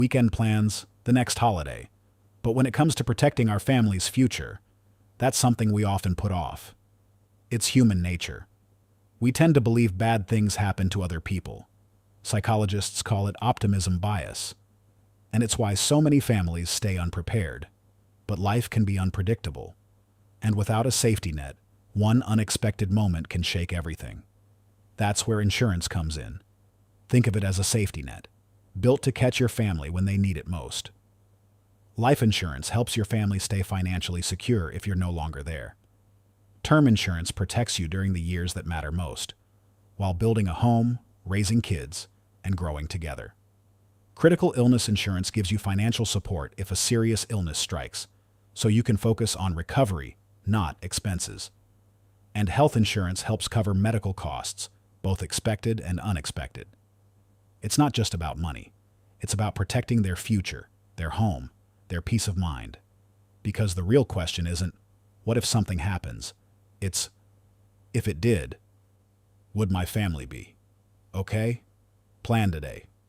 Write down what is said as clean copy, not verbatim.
weekend plans, the next holiday. But when it comes to protecting our family's future, that's something we often put off. It's human nature. We tend to believe bad things happen to other people. Psychologists call it optimism bias. And it's why so many families stay unprepared. But life can be unpredictable. And without a safety net, one unexpected moment can shake everything. That's where insurance comes in. Think of it as a safety net, built to catch your family when they need it most. Life insurance helps your family stay financially secure if you're no longer there. Term insurance protects you during the years that matter most, while building a home, raising kids, and growing together. Critical illness insurance gives you financial support if a serious illness strikes, so you can focus on recovery, not expenses. And health insurance helps cover medical costs, both expected and unexpected. It's not just about money. It's about protecting their future, their home, their peace of mind. Because the real question isn't, what if something happens? It's, if it did, would my family be okay? Plan today.